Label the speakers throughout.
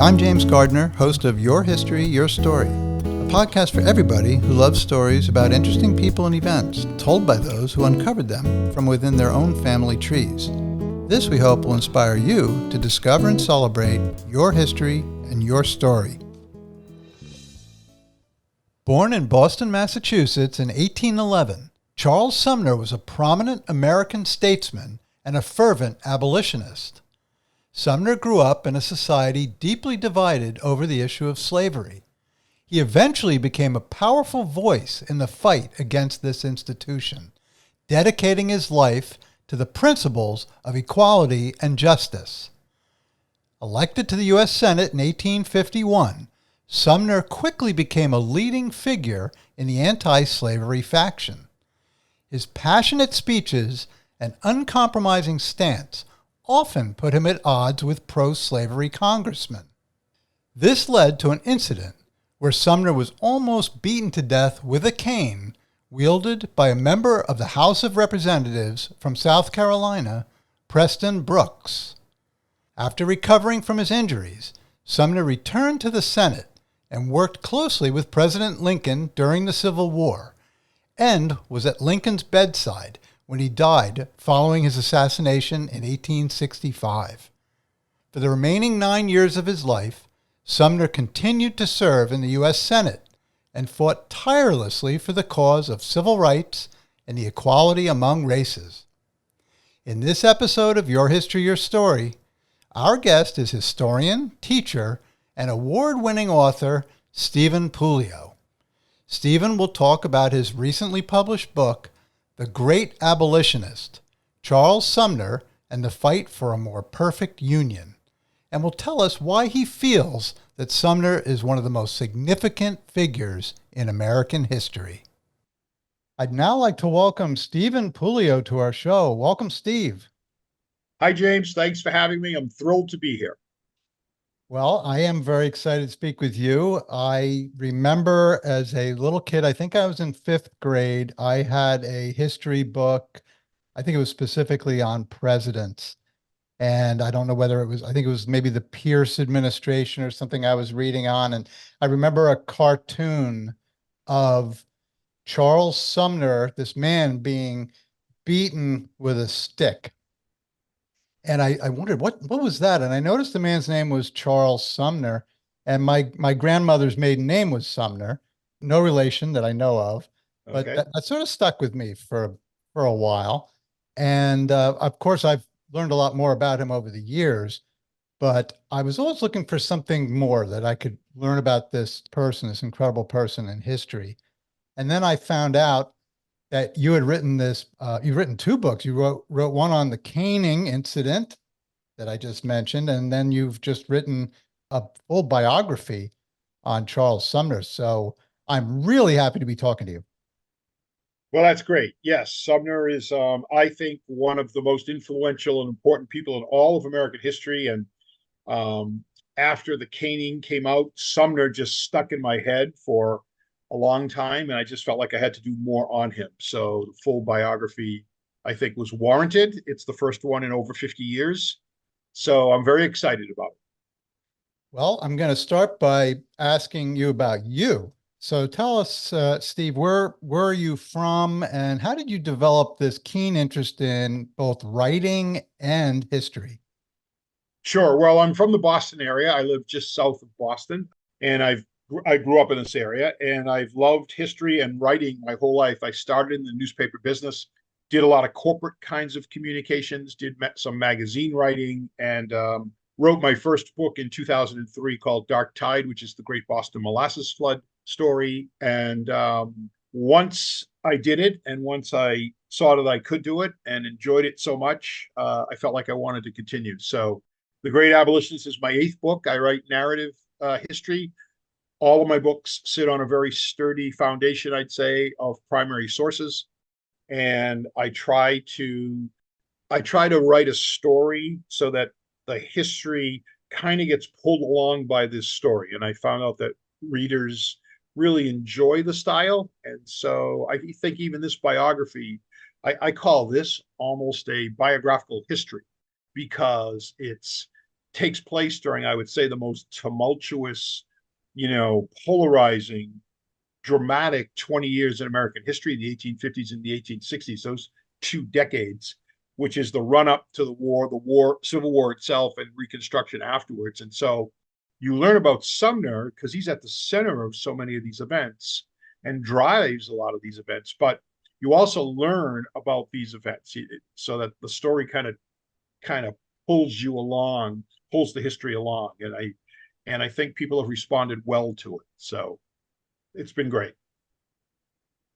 Speaker 1: I'm James Gardner, host of Your History, Your Story, a podcast for everybody who loves stories about interesting people and events told by those who uncovered them from within their own family trees. This, we hope, will inspire you to discover and celebrate your history and your story. Born in Boston, Massachusetts in 1811, Charles Sumner was a prominent American statesman and a fervent abolitionist. Sumner grew up in a society deeply divided over the issue of slavery. He eventually became a powerful voice in the fight against this institution, dedicating his life to the principles of equality and justice. Elected to the U.S. Senate in 1851, Sumner quickly became a leading figure in the anti-slavery faction. His passionate speeches and uncompromising stance often put him at odds with pro-slavery congressmen. This led to an incident where Sumner was almost beaten to death with a cane wielded by a member of the House of Representatives from South Carolina, Preston Brooks. After recovering from his injuries, Sumner returned to the Senate and worked closely with President Lincoln during the Civil War, and was at Lincoln's bedside when he died following his assassination in 1865. For the remaining 9 years of his life, Sumner continued to serve in the U.S. Senate and fought tirelessly for the cause of civil rights and the equality among races. In this episode of Your History, Your Story, our guest is historian, teacher, and award-winning author Stephen Puleo. Stephen will talk about his recently published book, The Great Abolitionist, Charles Sumner and the Fight for a More Perfect Union, and will tell us why he feels that Sumner is one of the most significant figures in American history. I'd now like to welcome Stephen Puleo to our show. Welcome, Steve.
Speaker 2: Hi, James. Thanks for having me. I'm thrilled to be here.
Speaker 1: Well, I am very excited to speak with you. I remember as a little kid, I think I was in fifth grade, I had a history book. I think it was specifically on presidents. And I don't know whether it was, I think it was maybe the Pierce administration or something I was reading on. And I remember a cartoon of Charles Sumner, this man being beaten with a stick. And I wondered, what was that? And I noticed the man's name was Charles Sumner, and my grandmother's maiden name was Sumner, no relation that I know of, but
Speaker 2: Okay.
Speaker 1: that sort of stuck with me for a while. And of course, I've learned a lot more about him over the years, but I was always looking for something more that I could learn about this person, this incredible person in history. And then I found out that you had written this, you've written two books. You wrote one on the caning incident that I just mentioned, and then you've just written a full biography on Charles Sumner. So I'm really happy to be talking to you.
Speaker 2: Well, that's great. Yes, Sumner is, I think, one of the most influential and important people in all of American history. And after the caning came out, Sumner just stuck in my head for a long time, and I just felt like I had to do more on him. So the full biography, I think, was warranted. It's the first one in over 50 years. So I'm very excited about it.
Speaker 1: Well, I'm going to start by asking you about you. So tell us, Steve, where are you from, and how did you develop this keen interest in both writing and history?
Speaker 2: Sure. Well, I'm from the Boston area. I live just south of Boston, and I grew up in this area, and I've loved history and writing my whole life. I started in the newspaper business, did a lot of corporate kinds of communications, did some magazine writing, and wrote my first book in 2003 called Dark Tide, which is the Great Boston Molasses Flood story. And once I did it, and once I saw that I could do it and enjoyed it so much, I felt like I wanted to continue. So The Great Abolitionist is my eighth book. I write narrative history. All of my books sit on a very sturdy foundation, I'd say, of primary sources. And I try to write a story so that the history kind of gets pulled along by this story. And I found out that readers really enjoy the style. And so I think even this biography, I call this almost a biographical history, because it's takes place during, I would say, the most tumultuous, polarizing, dramatic 20 years in American history, the 1850s and the 1860s, those 2 decades, which is the run up to the war, Civil War itself, and Reconstruction afterwards. And so you learn about Sumner because he's at the center of so many of these events and drives a lot of these events. But you also learn about these events so that the story kind of pulls you along, pulls the history along. And I think people have responded well to it. So it's been great.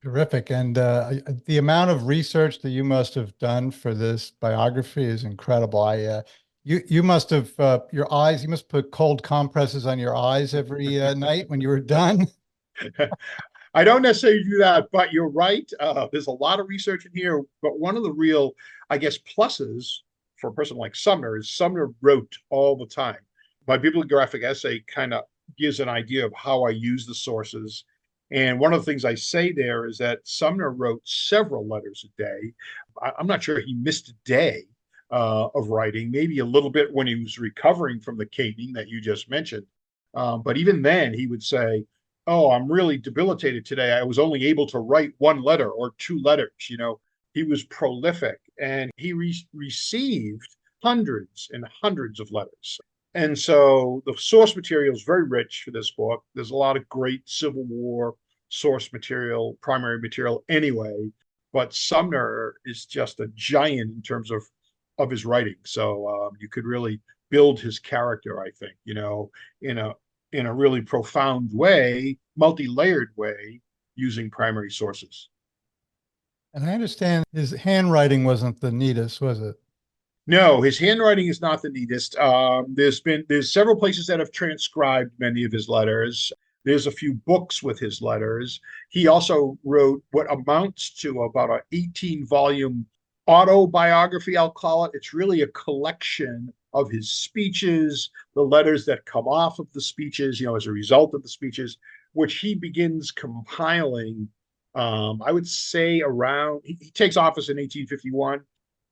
Speaker 1: Terrific. And the amount of research that you must have done for this biography is incredible. You must have your eyes, you must put cold compresses on your eyes every night when you were done.
Speaker 2: I don't necessarily do that, but you're right. There's a lot of research in here. But one of the real, I guess, pluses for a person like Sumner is Sumner wrote all the time. My bibliographic essay kind of gives an idea of how I use the sources. And one of the things I say there is that Sumner wrote several letters a day. I'm not sure he missed a day of writing, maybe a little bit when he was recovering from the caning that you just mentioned. But even then, he would say, "Oh, I'm really debilitated today. I was only able to write one letter or two letters." He was prolific, and he received hundreds and hundreds of letters. And so the source material is very rich for this book. There's a lot of great Civil War source material, primary material anyway. But Sumner is just a giant in terms of his writing. So you could really build his character, I think, in a really profound way, multi-layered way, using primary sources.
Speaker 1: And I understand his handwriting wasn't the neatest, was it?
Speaker 2: No, his handwriting is not the neatest. There's several places that have transcribed many of his letters. There's a few books with his letters. He also wrote what amounts to about an 18-volume autobiography, I'll call it. It's really a collection of his speeches, the letters that come off of the speeches, as a result of the speeches, which he begins compiling. I would say he takes office in 1851.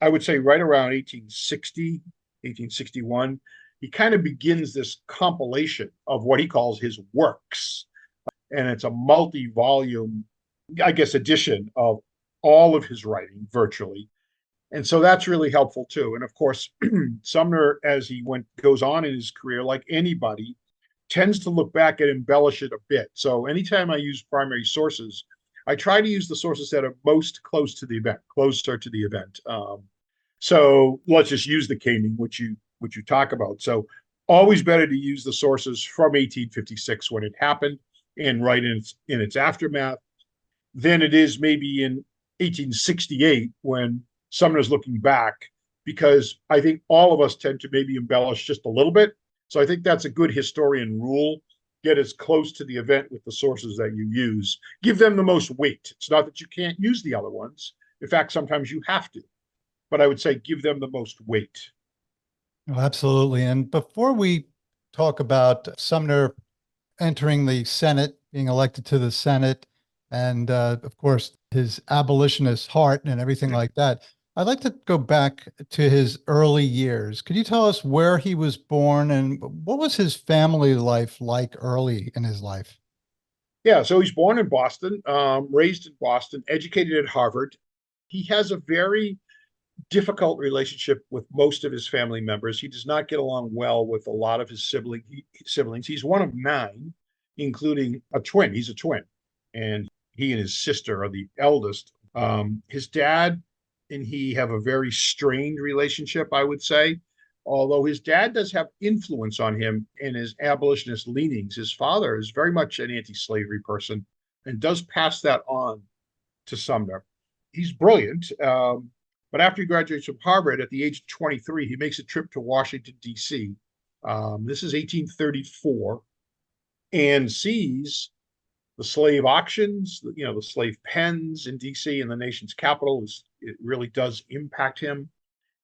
Speaker 2: I would say right around 1860, 1861, he kind of begins this compilation of what he calls his works. And it's a multi-volume, I guess, edition of all of his writing virtually. And so that's really helpful too. And of course, Sumner, as he goes on in his career, like anybody, tends to look back and embellish it a bit. So anytime I use primary sources, I try to use the sources that are most closer to the event. So let's just use the caning, which you talk about. So always better to use the sources from 1856 when it happened and right in its aftermath than it is maybe in 1868 when Sumner's looking back, because I think all of us tend to maybe embellish just a little bit. So I think that's a good historian rule. Get as close to the event with the sources that you use. Give them the most weight. It's not that you can't use the other ones. In fact, sometimes you have to. But I would say give them the most weight.
Speaker 1: Oh, absolutely. And before we talk about Sumner entering the Senate, being elected to the Senate, and of course, his abolitionist heart and everything like that, I'd like to go back to his early years. Could you tell us where he was born and what was his family life like early in his life?
Speaker 2: Yeah, so he's born in Boston, raised in Boston, educated at Harvard. He has a very difficult relationship with most of his family members. He does not get along well with a lot of his siblings. He's one of 9, including a twin. He's a twin, and he and his sister are the eldest. His dad and he have a very strained relationship, I would say. Although his dad does have influence on him in his abolitionist leanings, his father is very much an anti-slavery person and does pass that on to Sumner. He's brilliant. But after he graduates from Harvard at the age of 23, he makes a trip to Washington, D.C. This is 1834, and sees the slave auctions, the slave pens in D.C. and the nation's capital. It really does impact him.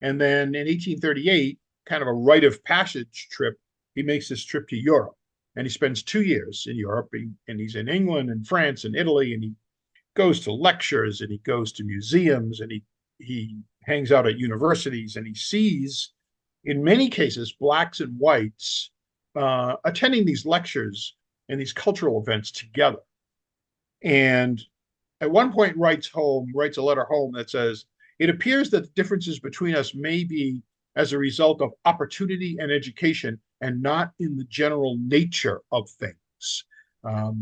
Speaker 2: And then in 1838, kind of a rite of passage trip, he makes this trip to Europe. And he spends 2 years in Europe, and he's in England and France and Italy, and he goes to lectures and he goes to museums and he hangs out at universities, and he sees in many cases, blacks and whites attending these lectures and these cultural events together. And at one point writes a letter home that says, it appears that the differences between us may be as a result of opportunity and education and not in the general nature of things.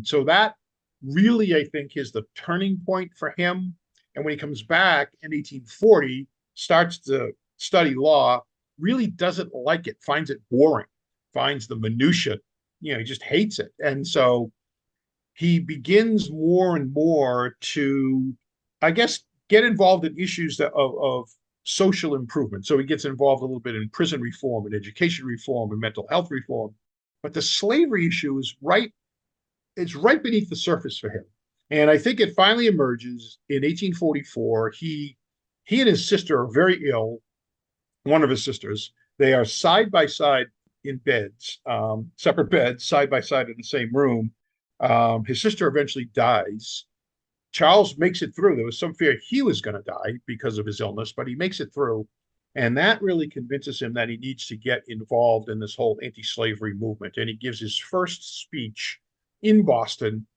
Speaker 2: So that really, I think, is the turning point for him. And when he comes back in 1840, starts to study law, really doesn't like it, finds it boring, finds the minutia, he just hates it. And so he begins more and more to, I guess, get involved in issues of social improvement. So he gets involved a little bit in prison reform and education reform and mental health reform. But the slavery issue is it's right beneath the surface for him. And I think it finally emerges in 1844. He and his sister are very ill. One of his sisters, they are side by side in beds, separate beds, side by side in the same room. His sister eventually dies. Charles makes it through. There was some fear he was going to die because of his illness, but he makes it through. And that really convinces him that he needs to get involved in this whole anti-slavery movement. And he gives his first speech in Boston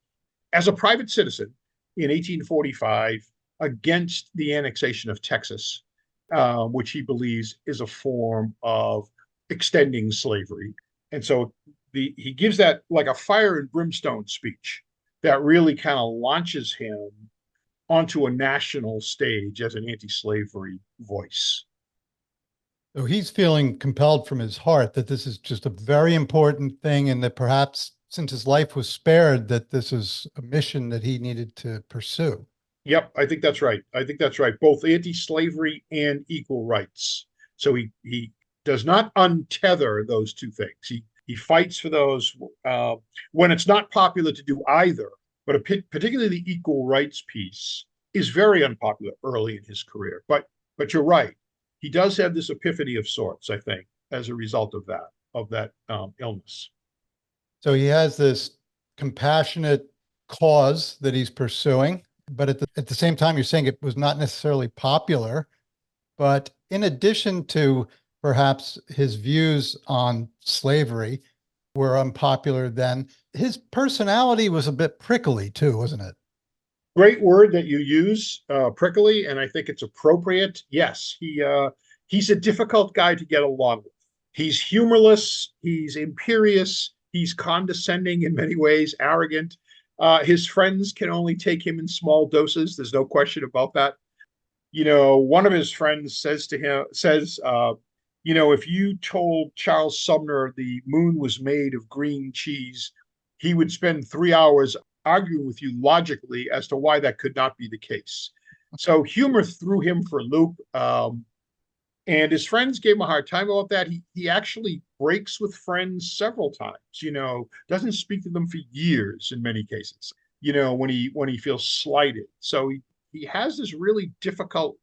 Speaker 2: as a private citizen in 1845 against the annexation of Texas, which he believes is a form of extending slavery. And so he gives that like a fire and brimstone speech that really kind of launches him onto a national stage as an anti-slavery voice.
Speaker 1: So he's feeling compelled from his heart that this is just a very important thing, and that perhaps since his life was spared, that this is a mission that he needed to pursue.
Speaker 2: Yep, I think that's right. Both anti-slavery and equal rights. So he does not untether those two things. He fights for those when it's not popular to do either, but particularly the equal rights piece is very unpopular early in his career. But you're right. He does have this epiphany of sorts, I think, as a result of that illness.
Speaker 1: So he has this compassionate cause that he's pursuing, but at the same time, you're saying it was not necessarily popular. But in addition to perhaps his views on slavery were unpopular then, his personality was a bit prickly too, wasn't it?
Speaker 2: Great word that you use, prickly, and I think it's appropriate. Yes, he's a difficult guy to get along with. He's humorless, he's imperious, he's condescending in many ways, arrogant. His friends can only take him in small doses. There's no question about that. One of his friends says, if you told Charles Sumner the moon was made of green cheese, he would spend 3 hours arguing with you logically as to why that could not be the case. So humor threw him for a loop. And his friends gave him a hard time about that. He actually breaks with friends several times, doesn't speak to them for years in many cases, when he feels slighted. So he has this really difficult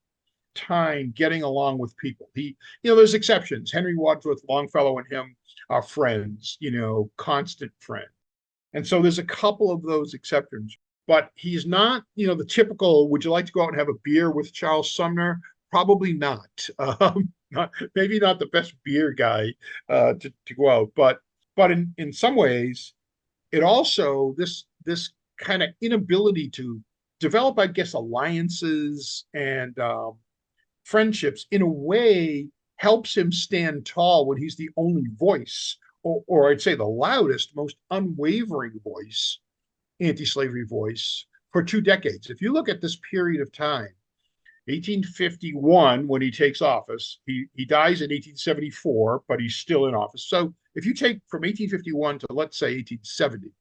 Speaker 2: time getting along with people. There's exceptions. Henry Wadsworth Longfellow and him are friends, constant friends. And so there's a couple of those exceptions, but he's not, the typical, would you like to go out and have a beer with Charles Sumner? Probably not. Maybe not the best beer guy to go out, but in some ways, it also, this kind of inability to develop, I guess, alliances and friendships in a way helps him stand tall when he's the only voice, or I'd say the loudest, most unwavering voice, anti-slavery voice, for 2 decades. If you look at this period of time, 1851, when he takes office, he dies in 1874, but he's still in office. So if you take from 1851 to, let's say, 1870,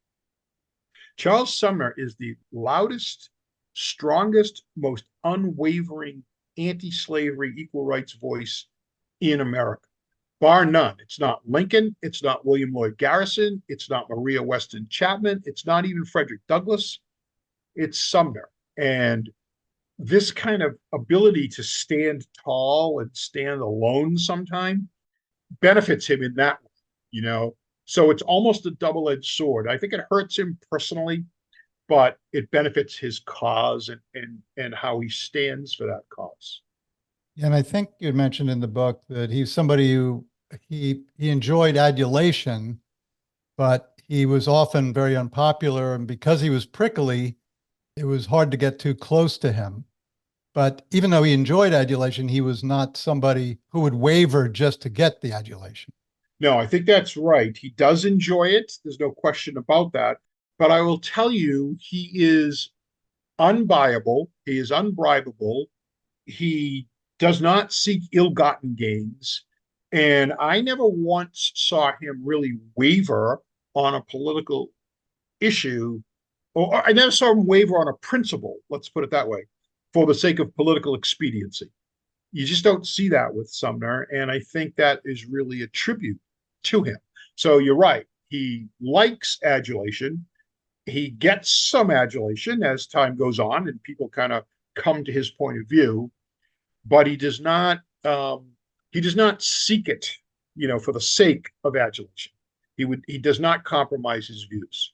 Speaker 2: Charles Sumner is the loudest, strongest, most unwavering anti-slavery, equal rights voice in America, bar none. It's not Lincoln. It's not William Lloyd Garrison. It's not Maria Weston Chapman. It's not even Frederick Douglass. It's Sumner. And this kind of ability to stand tall and stand alone sometime benefits him in that way, So it's almost a double-edged sword. I think it hurts him personally, but it benefits his cause and how he stands for that cause.
Speaker 1: And I think you mentioned in the book that he's somebody who he enjoyed adulation, but he was often very unpopular, and because he was prickly, it was hard to get too close to him. But even though he enjoyed adulation, he was not somebody who would waver just to get the adulation.
Speaker 2: No, I think that's right. He does enjoy it. There's no question about that. But I will tell you, he is unbuyable. He is unbribable. He does not seek ill-gotten gains. And I never once saw him really waver on a political issue, or I never saw him waver on a principle, let's put it that way, for the sake of political expediency. You just don't see that with Sumner. And I think that is really a tribute to him. So you're right. He likes adulation. He gets some adulation as time goes on and people kind of come to his point of view, but he does not seek it, for the sake of adulation. He does not compromise his views.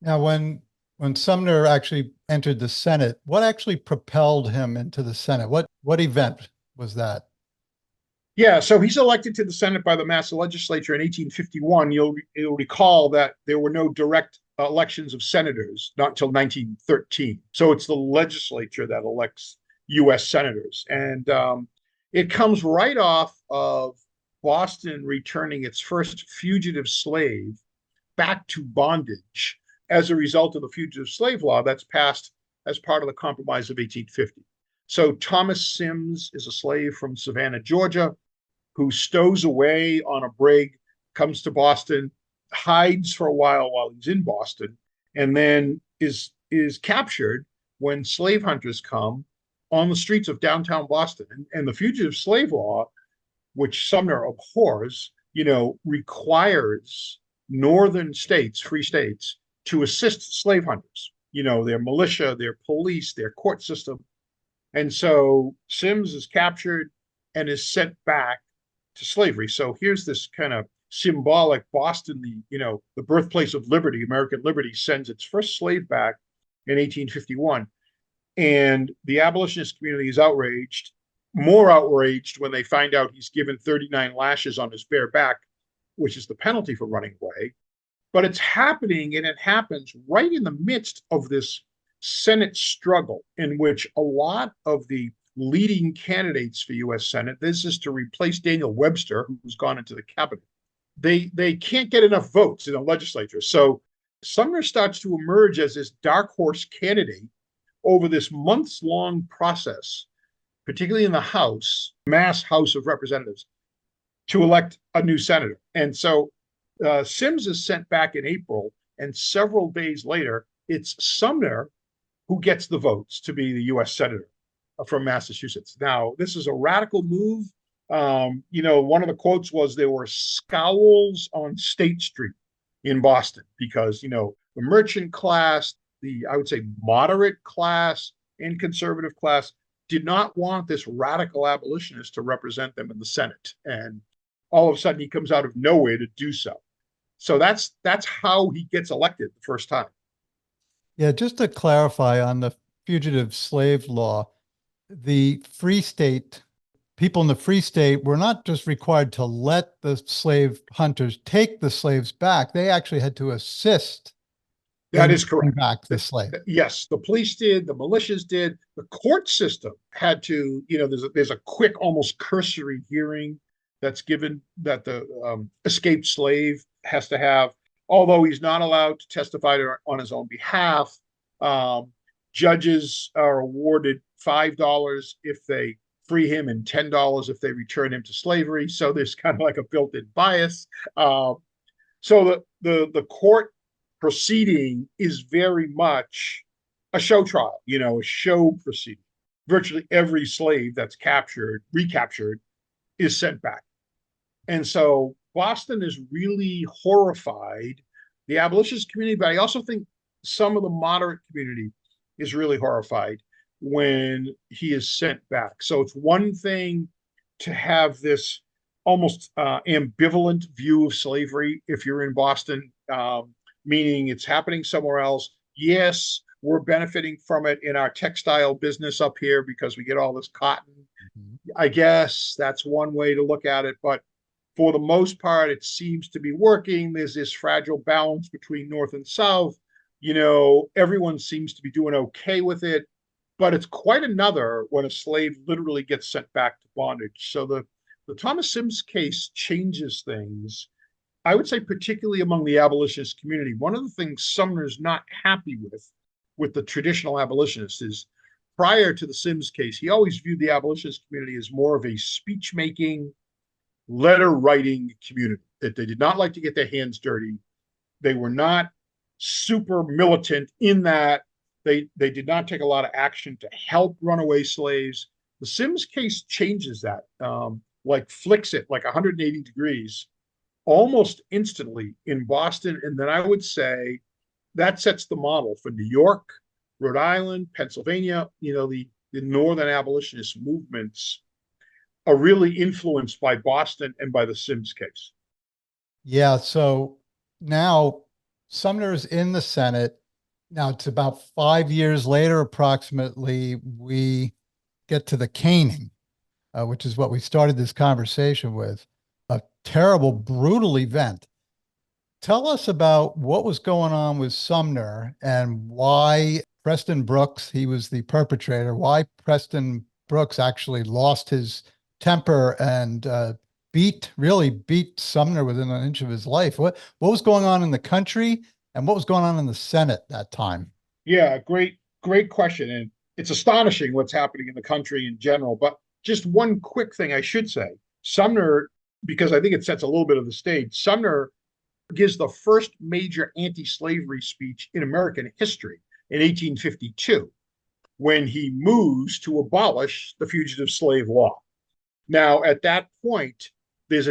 Speaker 1: Now, when Sumner actually entered the Senate, what actually propelled him into the Senate? What event was that?
Speaker 2: Yeah, so he's elected to the Senate by the Mass Legislature in 1851. You'll recall that there were no direct elections of senators, not until 1913. So it's the legislature that elects U.S. senators. And it comes right off of Boston returning its first fugitive slave back to bondage as a result of the fugitive slave law that's passed as part of the Compromise of 1850. So Thomas Sims is a slave from Savannah, Georgia, who stows away on a brig, comes to Boston, hides for a while he's in Boston, and then is captured when slave hunters come on the streets of downtown Boston. And the fugitive slave law, which Sumner abhors, requires northern states, free states, to assist slave hunters, their militia, their police, their court system. And so Sims is captured and is sent back to slavery. So here's this kind of symbolic Boston, the birthplace of liberty, American liberty, sends its first slave back in 1851. And the abolitionist community is outraged, more outraged when they find out he's given 39 lashes on his bare back, which is the penalty for running away. But it's happening, and it happens right in the midst of this Senate struggle in which a lot of the leading candidates for U.S. Senate, this is to replace Daniel Webster, who's gone into the cabinet, they can't get enough votes in the legislature. So Sumner starts to emerge as this dark horse candidate over this months-long process, particularly in the House, mass House of Representatives, to elect a new senator. And so Sims is sent back in April, and several days later, it's Sumner who gets the votes to be the U.S. senator from Massachusetts. Now, this is a radical move. One of the quotes was there were scowls on State Street in Boston because, the merchant class, I would say moderate class and conservative class did not want this radical abolitionist to represent them in the Senate. And all of a sudden he comes out of nowhere to do so. So that's how he gets elected the first time.
Speaker 1: Yeah, just to clarify on the fugitive slave law, the free state, people in the free state were not just required to let the slave hunters take the slaves back. They actually had to assist.
Speaker 2: That is correct.
Speaker 1: Back the slave.
Speaker 2: Yes, the police did, the militias did, the court system had to, there's a quick, almost cursory hearing that's given that the escaped slave has to have, although he's not allowed to testify on his own behalf. Judges are awarded $5 if they free him and $10 if they return him to slavery. So there's kind of like a built-in bias. So the court proceeding is very much a show trial, a show proceeding. Virtually every slave that's recaptured, is sent back. And so Boston is really horrified, the abolitionist community, but I also think some of the moderate community is really horrified when he is sent back. So it's one thing to have this almost ambivalent view of slavery if you're in Boston, meaning it's happening somewhere else. Yes, we're benefiting from it in our textile business up here because we get all this cotton. I guess that's one way to look at it. But For the most part, it seems to be working. There's this fragile balance between North and South. Everyone seems to be doing okay with it, but it's quite another when a slave literally gets sent back to bondage. So the Thomas Sims case changes things, I would say, particularly among the abolitionist community. One of the things Sumner's not happy with the traditional abolitionists is, prior to the Sims case, he always viewed the abolitionist community as more of a speech-making, letter-writing community, that they did not like to get their hands dirty. They were not super militant in that they did not take a lot of action to help runaway slaves. The Sims case changes that, flicks it like 180 degrees almost instantly in Boston. And then I would say that sets the model for New York, Rhode Island, Pennsylvania. The northern abolitionist movements are really influenced by Boston and by the Sims case.
Speaker 1: Yeah. So now Sumner's in the Senate. Now it's about 5 years later, approximately, we get to the caning, which is what we started this conversation with. A terrible, brutal event. Tell us about what was going on with Sumner and why Preston Brooks, he was the perpetrator, why Preston Brooks actually lost his temper and really beat Sumner within an inch of his life. What was going on in the country and what was going on in the Senate that time?
Speaker 2: Yeah, great question. And it's astonishing what's happening in the country in general. But just one quick thing I should say, Sumner, because I think it sets a little bit of the stage, Sumner gives the first major anti-slavery speech in American history in 1852, when he moves to abolish the fugitive slave law. Now, at that point, there's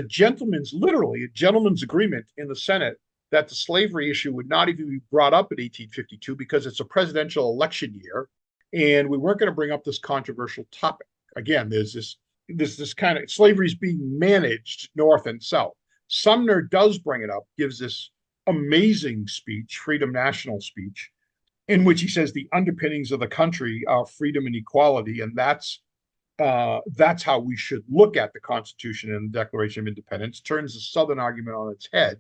Speaker 2: literally a gentleman's agreement in the Senate that the slavery issue would not even be brought up in 1852 because it's a presidential election year, and we weren't going to bring up this controversial topic. Again, there's this kind of slavery is being managed north and south. Sumner does bring it up, gives this amazing speech, Freedom National speech, in which he says the underpinnings of the country are freedom and equality, and that's how we should look at the Constitution and the Declaration of Independence. Turns the Southern argument on its head.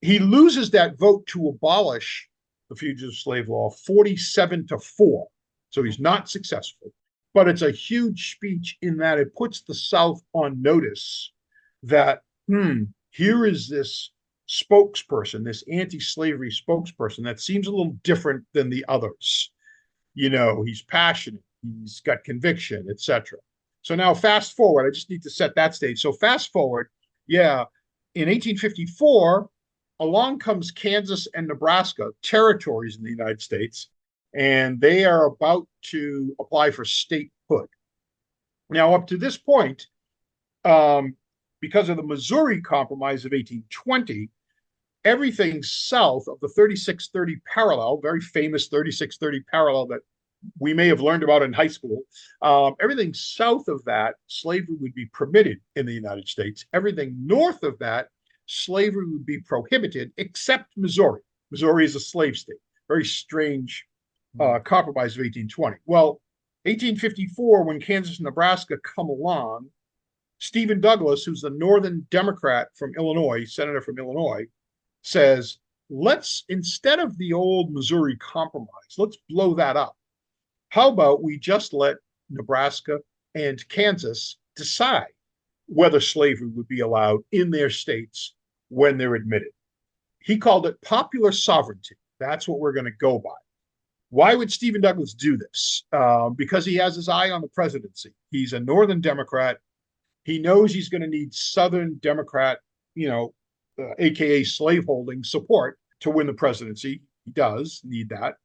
Speaker 2: He loses that vote to abolish the fugitive slave law 47-4. So he's not successful. But it's a huge speech in that it puts the South on notice that, here is this spokesperson, this anti-slavery spokesperson that seems a little different than the others. He's passionate, he's got conviction, etc. So now fast forward, I just need to set that stage. So fast forward, in 1854, along comes Kansas and Nebraska, territories in the United States, and they are about to apply for statehood. Now, up to this point, because of the Missouri Compromise of 1820, everything south of the 3630 parallel, very famous 3630 parallel that we may have learned about in high school, everything south of that, slavery would be permitted in the United States. Everything north of that, slavery would be prohibited, except Missouri. Missouri is a slave state. Very strange compromise of 1820. Well, 1854, when Kansas and Nebraska come along, Stephen Douglas, who's the Northern Democrat from Illinois, senator from Illinois, says, instead of the old Missouri Compromise, let's blow that up. How about we just let Nebraska and Kansas decide whether slavery would be allowed in their states when they're admitted? He called it popular sovereignty. That's what we're going to go by. Why would Stephen Douglas do this? Because he has his eye on the presidency. He's a Northern Democrat. He knows he's going to need Southern Democrat, AKA slaveholding support to win the presidency. He does need that.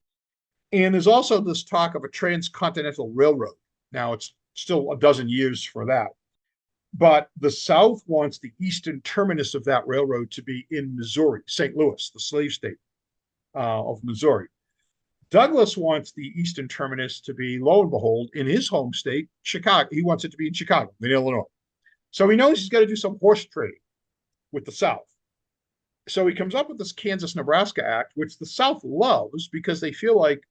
Speaker 2: And there's also this talk of a transcontinental railroad. Now, it's still a dozen years for that. But the South wants the eastern terminus of that railroad to be in Missouri, St. Louis, the slave state of Missouri. Douglas wants the eastern terminus to be, lo and behold, in his home state, Chicago. He wants it to be in Chicago, in Illinois. So he knows he's got to do some horse trading with the South. So he comes up with this Kansas-Nebraska Act, which the South loves because they feel like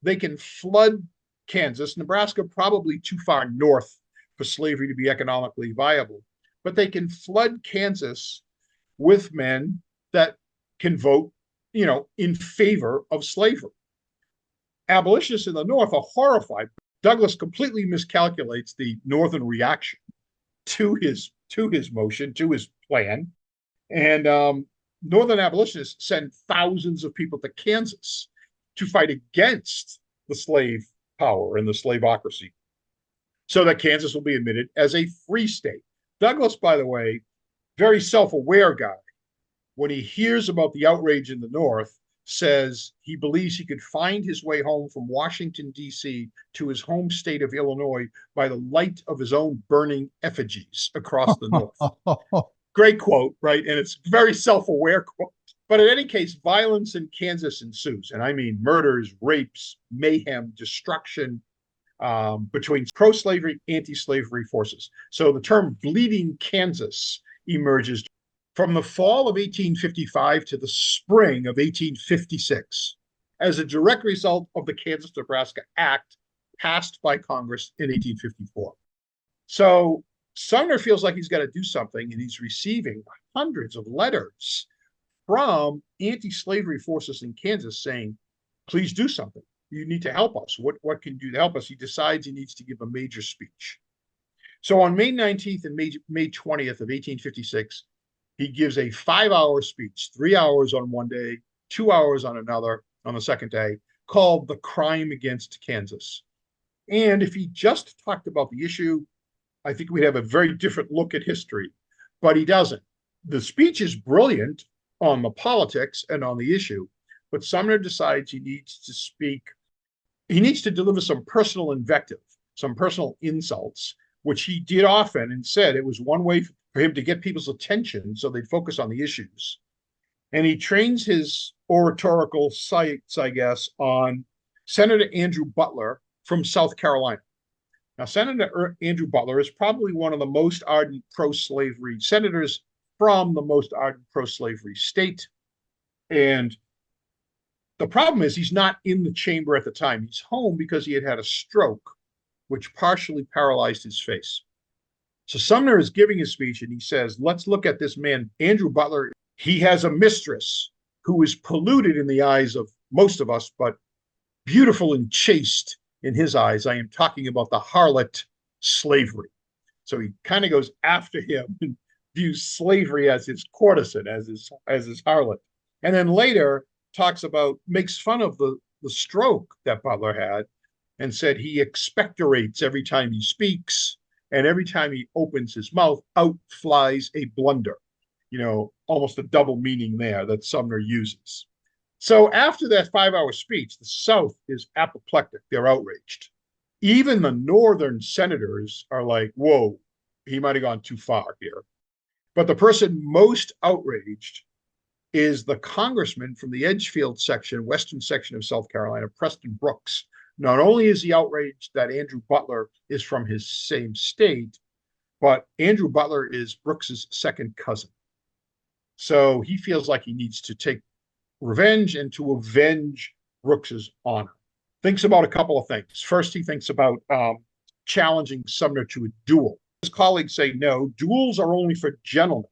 Speaker 2: they can flood Kansas. Nebraska probably too far north for slavery to be economically viable. but they can flood Kansas with men that can vote, in favor of slavery. Abolitionists in the North are horrified. Douglas completely miscalculates the Northern reaction to his motion, to his plan, and Northern abolitionists send thousands of people to Kansas to fight against the slave power and the slaveocracy, so that Kansas will be admitted as a free state. Douglas, by the way, very self-aware guy, when he hears about the outrage in the North, says he believes he could find his way home from Washington, D.C. to his home state of Illinois by the light of his own burning effigies across the North. Great quote, right? And it's very self-aware quote. But in any case, violence in Kansas ensues. And I mean murders, rapes, mayhem, destruction between pro-slavery, anti-slavery forces. So the term bleeding Kansas emerges from the fall of 1855 to the spring of 1856 as a direct result of the Kansas-Nebraska Act passed by Congress in 1854. So Sumner feels like he's got to do something, and he's receiving hundreds of letters from anti-slavery forces in Kansas saying, please do something. You need to help us. What can you do to help us? He decides he needs to give a major speech. So on May 19th and May 20th of 1856, he gives a 5-hour speech, 3 hours on one day, 2 hours on another, on the second day, called The Crime Against Kansas. And if he just talked about the issue, I think we'd have a very different look at history, but he doesn't. The speech is brilliant on the politics and on the issue, but Sumner decides he needs to speak. He needs to deliver some personal invective, some personal insults, which he did often and said it was one way for him to get people's attention so they'd focus on the issues. And he trains his oratorical sights, I guess, on Senator Andrew Butler from South Carolina. Now, Senator Andrew Butler is probably one of the most ardent pro-slavery senators from the most ardent pro-slavery state. And the problem is he's not in the chamber at the time. He's home because he had had a stroke, which partially paralyzed his face. So Sumner is giving his speech, and he says, let's look at this man, Andrew Butler. He has a mistress who is polluted in the eyes of most of us, but beautiful and chaste in his eyes. I am talking about the harlot slavery. So he kind of goes after him and views slavery as his courtesan, as his harlot. And then later makes fun of the stroke that Butler had and said he expectorates every time he speaks, and every time he opens his mouth, out flies a blunder. Almost a double meaning there that Sumner uses. So after that 5-hour speech, the South is apoplectic. They're outraged. Even the Northern senators are like, whoa, he might have gone too far here. But the person most outraged is the congressman from the Edgefield section, western section of South Carolina, Preston Brooks. Not only is he outraged that Andrew Butler is from his same state, but Andrew Butler is Brooks's second cousin. So he feels like he needs to take revenge and to avenge Brooks's honor. Thinks about a couple of things. First, he thinks about challenging Sumner to a duel. His colleagues say, no, duels are only for gentlemen.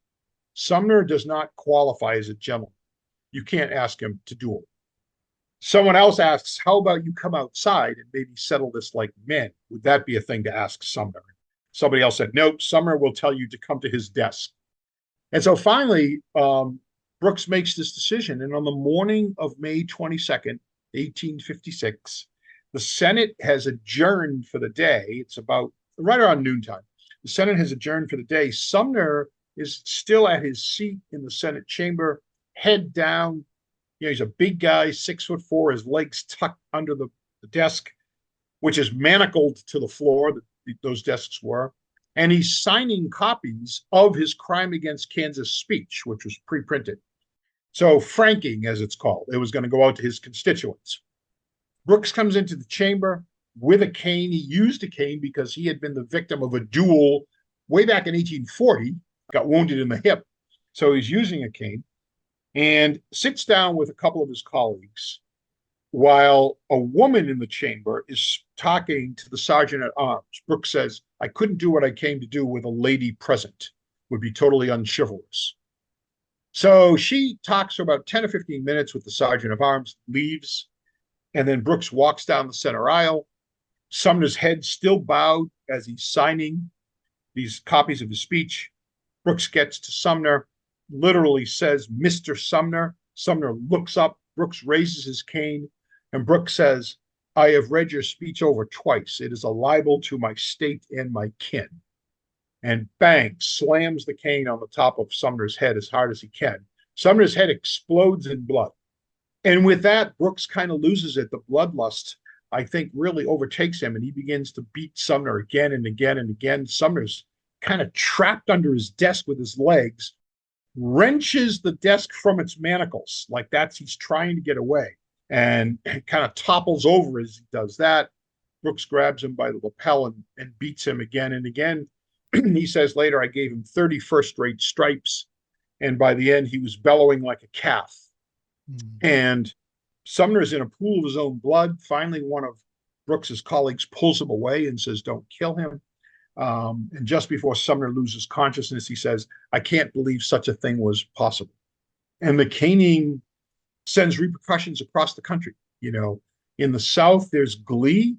Speaker 2: Sumner does not qualify as a gentleman. You can't ask him to duel. Someone else asks, how about you come outside and maybe settle this like men? Would that be a thing to ask Sumner? Somebody else said, nope, Sumner will tell you to come to his desk. And so finally, Brooks makes this decision. And on the morning of May 22nd, 1856, the Senate has adjourned for the day. It's about right around noontime. The Senate has adjourned for the day. Sumner is still at his seat in the Senate chamber, head down. He's a big guy, 6'4", his legs tucked under the desk, which is manacled to the floor, those desks were. And he's signing copies of his Crime Against Kansas speech, which was pre-printed. So franking, as it's called, it was going to go out to his constituents. Brooks comes into the chamber with a cane. He used a cane because he had been the victim of a duel way back in 1840, got wounded in the hip. So he's using a cane and sits down with a couple of his colleagues while a woman in the chamber is talking to the sergeant at arms. Brooks says, I couldn't do what I came to do with a lady present. would be totally unchivalrous. So she talks for about 10 or 15 minutes with the sergeant of arms, leaves, and then Brooks walks down the center aisle. Sumner's head still bowed as he's signing these copies of his speech. Brooks gets to Sumner, literally says, "Mr. Sumner." Sumner looks up, Brooks raises his cane, and Brooks says, "I have read your speech over twice. It is a libel to my state and my kin." And bang, slams the cane on the top of Sumner's head as hard as he can. Sumner's head explodes in blood. And with that, Brooks kind of loses it. The bloodlust, I think, really overtakes him, and he begins to beat Sumner again and again and again. Sumner's kind of trapped under his desk with his legs, wrenches the desk from its manacles, like he's trying to get away, and kind of topples over as he does that. Brooks grabs him by the lapel and beats him again and again. He says later, "I gave him 30 first-rate stripes," and by the end, he was bellowing like a calf. And Sumner's in a pool of his own blood. Finally, one of Brooks's colleagues pulls him away and says, "Don't kill him." And just before Sumner loses consciousness, he says, "I can't believe such a thing was possible." And the caning sends repercussions across the country. In the South, there's glee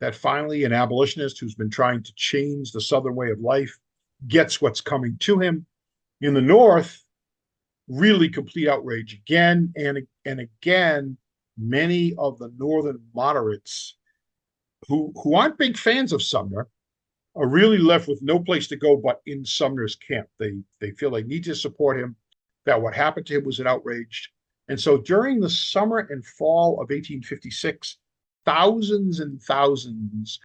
Speaker 2: that finally an abolitionist who's been trying to change the Southern way of life gets what's coming to him. In the North, really complete outrage again and again. Many of the Northern moderates who aren't big fans of Sumner are really left with no place to go but in Sumner's camp. They feel they need to support him, that what happened to him was an outrage. And so during the summer and fall of 1856, thousands and thousands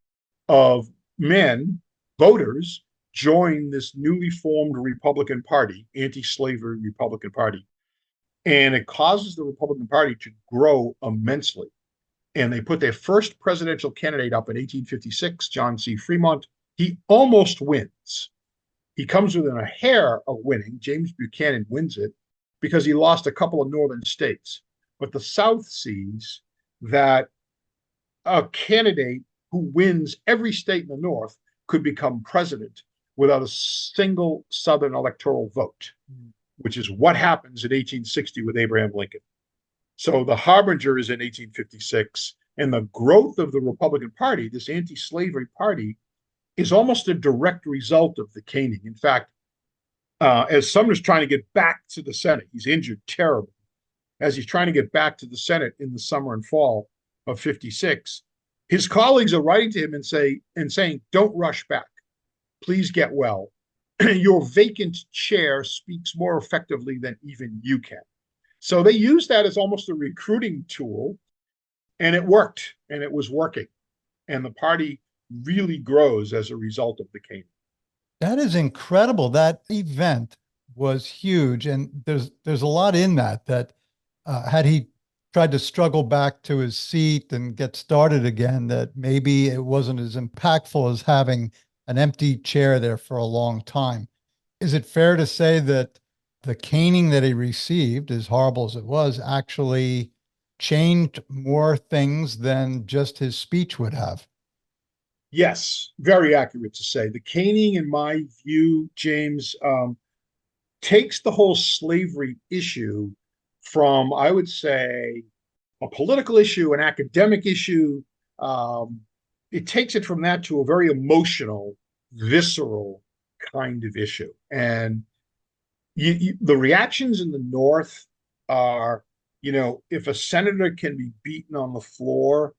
Speaker 2: of men, voters, joined this newly formed Republican Party, anti-slavery Republican Party. And it causes the Republican Party to grow immensely. And they put their first presidential candidate up in 1856, John C. Fremont. He almost wins. He comes within a hair of winning. James Buchanan wins it because he lost a couple of northern states. But the South sees that a candidate who wins every state in the North could become president without a single Southern electoral vote, which is what happens in 1860 with Abraham Lincoln. So the harbinger is in 1856, and the growth of the Republican Party, this anti-slavery party, is almost a direct result of the caning. In fact, as Sumner's trying to get back to the Senate, he's injured terribly. As he's trying to get back to the Senate in the summer and fall of 56, his colleagues are writing to him and saying, "Don't rush back. Please get well. Your vacant chair speaks more effectively than even you can." So they used that as almost a recruiting tool, and it worked, and it was working. And the party really grows as a result of the caning.
Speaker 1: That is incredible. That event was huge. And there's a lot in that had he tried to struggle back to his seat and get started again, that maybe it wasn't as impactful as having an empty chair there for a long time. Is it fair to say that the caning that he received, as horrible as it was, actually changed more things than just his speech would have?
Speaker 2: Yes, very accurate to say. The caning, in my view, James, takes the whole slavery issue from, I would say, a political issue, an academic issue. It takes it from that to a very emotional, visceral kind of issue. And the reactions in the North are, if a senator can be beaten on the floor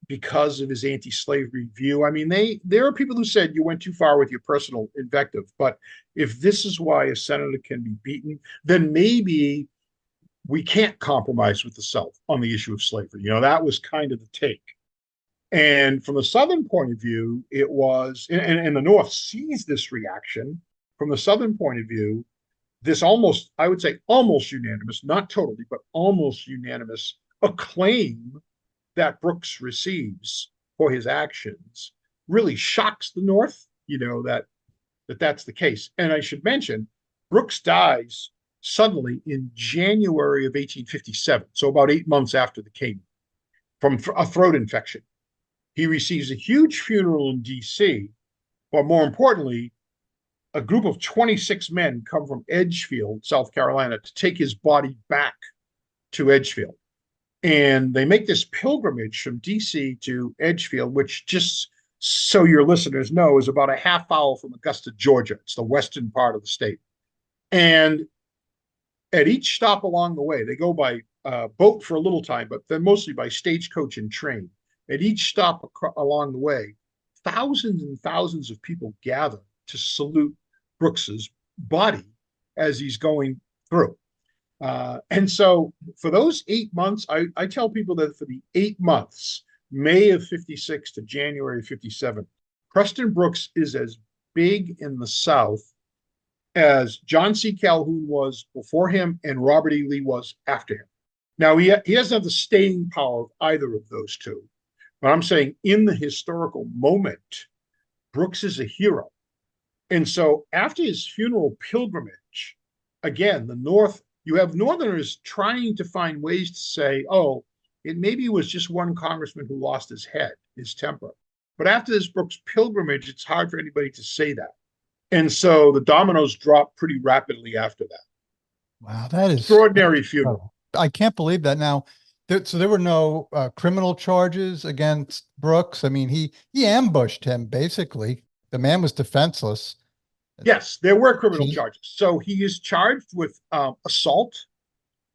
Speaker 2: because of his anti-slavery view, I mean, there are people who said you went too far with your personal invective. But if this is why a senator can be beaten, then maybe we can't compromise with the South on the issue of slavery. That was kind of the take. And from the Southern point of view, it was, and the North sees this reaction. From the Southern point of view, this almost, I would say, almost unanimous, not totally, but almost unanimous acclaim that Brooks receives for his actions really shocks the North, that's the case. And I should mention, Brooks dies suddenly in January of 1857, so about 8 months after the caning, from a throat infection. He receives a huge funeral in D.C., but more importantly, a group of 26 men come from Edgefield, South Carolina, to take his body back to Edgefield. And they make this pilgrimage from DC to Edgefield, which, just so your listeners know, is about a half hour from Augusta, Georgia. It's the western part of the state. And at each stop along the way, they go by boat for a little time, but then mostly by stagecoach and train. At each stop along the way, thousands and thousands of people gather to salute Brooks's body as he's going through. And so for those 8 months, I tell people that for the 8 months, May of 56 to January of 57, Preston Brooks is as big in the South as John C. Calhoun was before him and Robert E. Lee was after him. Now, he doesn't have the staying power of either of those two, but I'm saying in the historical moment, Brooks is a hero. And so after his funeral pilgrimage, again, the North, you have Northerners trying to find ways to say, oh, it maybe was just one congressman who lost his head, his temper. But after this Brooks pilgrimage, it's hard for anybody to say that. And so the dominoes drop pretty rapidly after that.
Speaker 1: Wow, that is
Speaker 2: extraordinary funeral.
Speaker 1: I can't believe that. Now, so there were no criminal charges against Brooks. I mean, he ambushed him, basically. The man was defenseless.
Speaker 2: Yes, there were criminal charges. So he is charged with assault,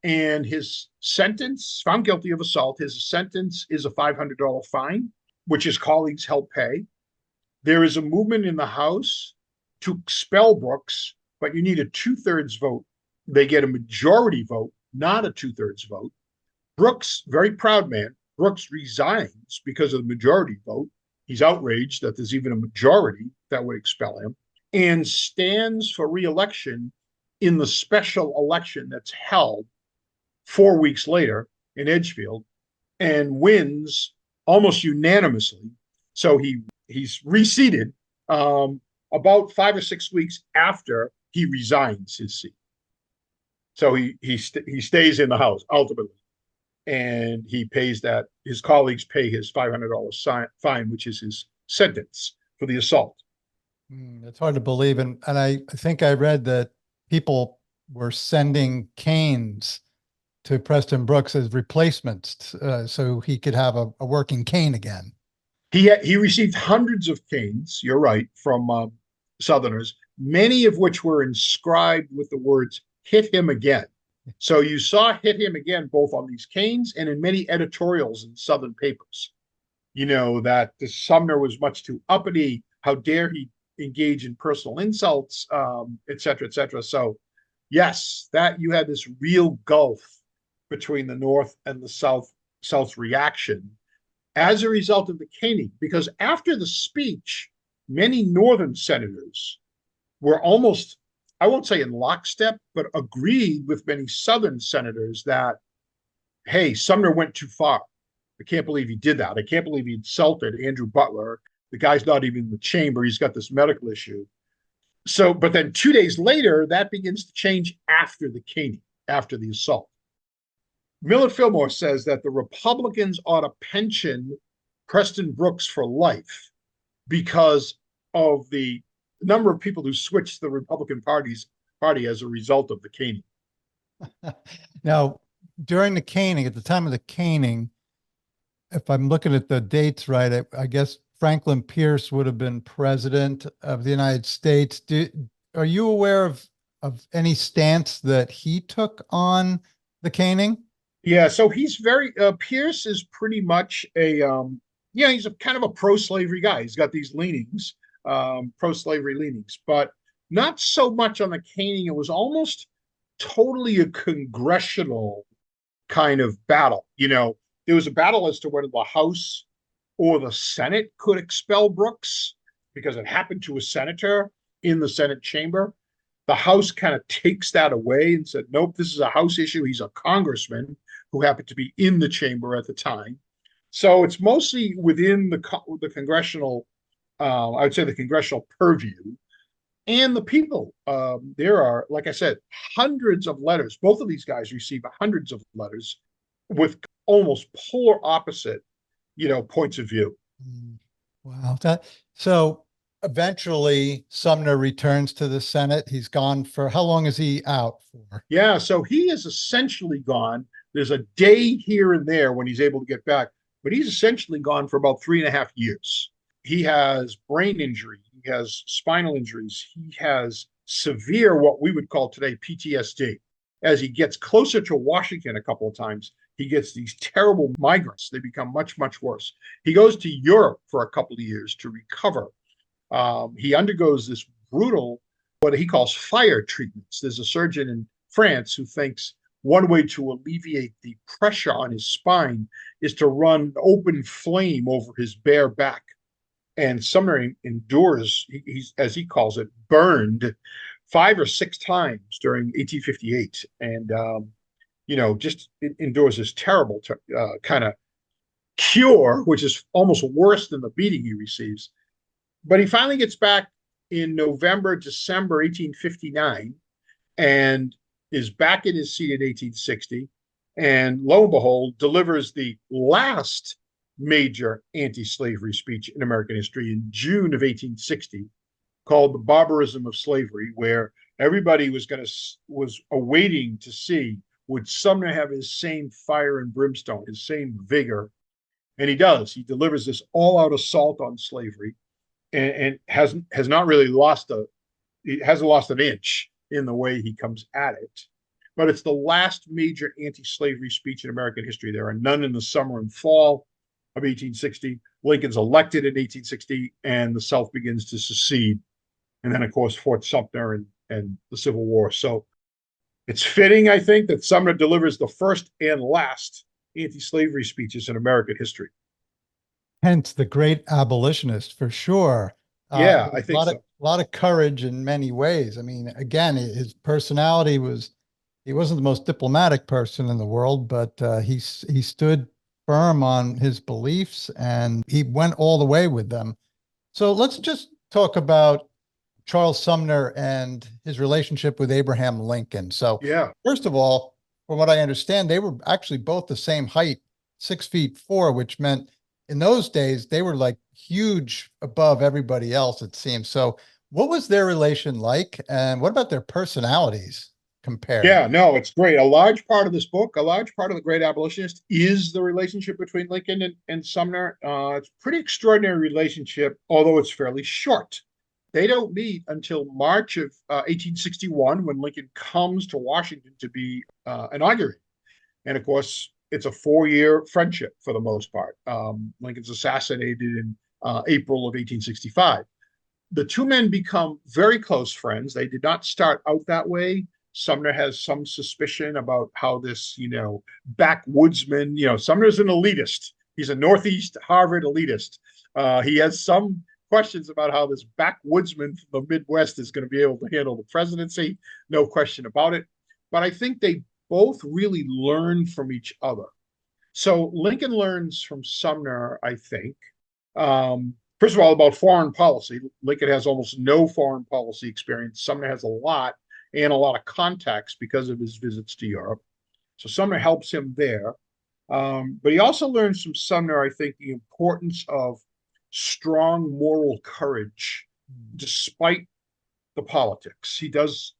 Speaker 2: and his sentence, found guilty of assault, his sentence is a $500 fine, which his colleagues help pay. There is a movement in the House to expel Brooks, but you need a 2/3 vote. They get a majority vote, not a 2/3 vote. Brooks, very proud man, Brooks resigns because of the majority vote. He's outraged that there's even a majority that would expel him, and stands for re-election in the special election that's held 4 weeks later in Edgefield, and wins almost unanimously. So he's reseated about 5 or 6 weeks after he resigns his seat. So he stays in the House ultimately, and he pays that. His colleagues pay his $500 fine, which is his sentence for the assault.
Speaker 1: It's hard to believe, and I think I read that people were sending canes to Preston Brooks as replacements, so he could have a working cane again.
Speaker 2: He received hundreds of canes, you're right, from Southerners, many of which were inscribed with the words, "Hit him again." So you saw "hit him again" both on these canes and in many editorials in Southern papers. You know, that the Sumner was much too uppity. How dare he engage in personal insults, et cetera, et cetera. So yes, that you had this real gulf between the North and the South's reaction as a result of the caning, because after the speech, many Northern senators were almost, I won't say in lockstep, but agreed with many Southern senators that, hey, Sumner went too far. I can't believe he did that. I can't believe he insulted Andrew Butler. The guy's not even in the chamber. He's got this medical issue. So, but then 2 days later, that begins to change after the caning, after the assault. Millard Fillmore says that the Republicans ought to pension Preston Brooks for life because of the number of people who switched the Republican party as a result of the caning.
Speaker 1: Now, during the caning, at the time of the caning, if I'm looking at the dates right, I guess Franklin Pierce would have been president of the United States. Are you aware of any stance that he took on the caning?
Speaker 2: Yeah, so he's very Pierce is pretty much he's a kind of a pro-slavery guy. He's got these leanings, pro-slavery leanings, but not so much on the caning. It was almost totally a congressional kind of battle. You know, there was a battle as to whether the House or the Senate could expel Brooks because it happened to a senator in the Senate chamber. The House kind of takes that away and said, nope, this is a House issue. He's a congressman who happened to be in the chamber at the time. So it's mostly within the congressional, I would say the congressional purview. And the people, there are, like I said, hundreds of letters. Both of these guys receive hundreds of letters with almost polar opposite, points of view.
Speaker 1: Wow. So eventually Sumner returns to the Senate. He's gone for how long is he out for?
Speaker 2: Yeah, so he is essentially gone. There's a day here and there when he's able to get back, but he's essentially gone for about 3.5 years. He has brain injury, he has spinal injuries, he has severe, what we would call today PTSD. As he gets closer to Washington a couple of times, he gets these terrible migraines. They become much, much worse. He goes to Europe for a couple of years to recover. He undergoes this brutal, what he calls fire treatments. There's a surgeon in France who thinks one way to alleviate the pressure on his spine is to run open flame over his bare back. And Sumner endures, he's, as he calls it, burned 5 or 6 times during 1858. And, just endures this terrible kind of cure, which is almost worse than the beating he receives. But he finally gets back in November, December 1859, and is back in his seat in 1860. And lo and behold, delivers the last major anti-slavery speech in American history in June of 1860, called The Barbarism of Slavery, where everybody was awaiting to see, would Sumner have his same fire and brimstone, his same vigor? And he does. He delivers this all-out assault on slavery, and has not really hasn't lost an inch in the way he comes at it. But it's the last major anti-slavery speech in American history. There are none in the summer and fall of 1860. Lincoln's elected in 1860, and the South begins to secede. And then, of course, Fort Sumter and the Civil War. So it's fitting, I think, that Sumner delivers the first and last anti-slavery speeches in American history.
Speaker 1: Hence the great abolitionist for sure.
Speaker 2: Yeah, I think so.
Speaker 1: A lot of courage in many ways. I mean, again, his personality he wasn't the most diplomatic person in the world, but he stood firm on his beliefs and he went all the way with them. So let's just talk about Charles Sumner and his relationship with Abraham Lincoln. So
Speaker 2: yeah,
Speaker 1: first of all, from what I understand, they were actually both the same height, 6'4", which meant in those days, they were like huge above everybody else, it seems. So what was their relation like? And what about their personalities compared?
Speaker 2: yeah, no, it's great. A large part of this book, a large part of The Great Abolitionist is the relationship between Lincoln and Sumner. It's a pretty extraordinary relationship, although it's fairly short. They don't meet until March of 1861, when Lincoln comes to Washington to be inaugurated. And of course, it's a 4-year friendship for the most part. Lincoln's assassinated in April of 1865. The two men become very close friends. They did not start out that way. Sumner has some suspicion about how this, backwoodsman, Sumner's an elitist. He's a Northeast Harvard elitist. He has some questions about how this backwoodsman from the Midwest is going to be able to handle the presidency. No question about it. But I think they both really learn from each other. So Lincoln learns from Sumner, I think. First of all, about foreign policy. Lincoln has almost no foreign policy experience. Sumner has a lot, and a lot of contacts because of his visits to Europe. So Sumner helps him there. But he also learns from Sumner, I think, the importance of strong moral courage, despite the politics. He does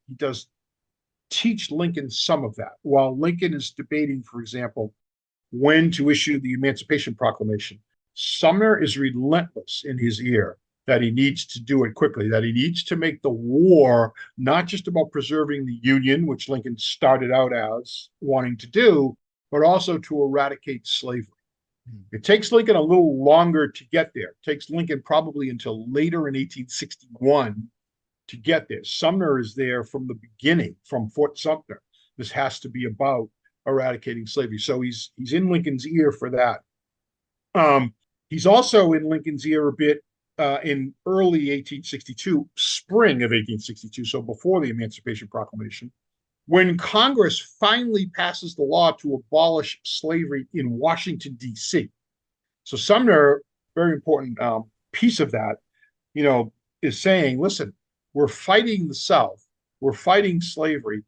Speaker 2: teach Lincoln some of that. While Lincoln is debating, for example, when to issue the Emancipation Proclamation, Sumner is relentless in his ear that he needs to do it quickly, that he needs to make the war not just about preserving the Union, which Lincoln started out as wanting to do, but also to eradicate slavery. It takes Lincoln a little longer to get there. It takes Lincoln probably until later in 1861 to get there. Sumner is there from the beginning, from Fort Sumter. This has to be about eradicating slavery. So he's in Lincoln's ear for that. He's also in Lincoln's ear a bit in early 1862, spring of 1862, so before the Emancipation Proclamation, when Congress finally passes the law to abolish slavery in Washington, D.C. So Sumner, very important piece of that, is saying, listen, we're fighting the South, we're fighting slavery.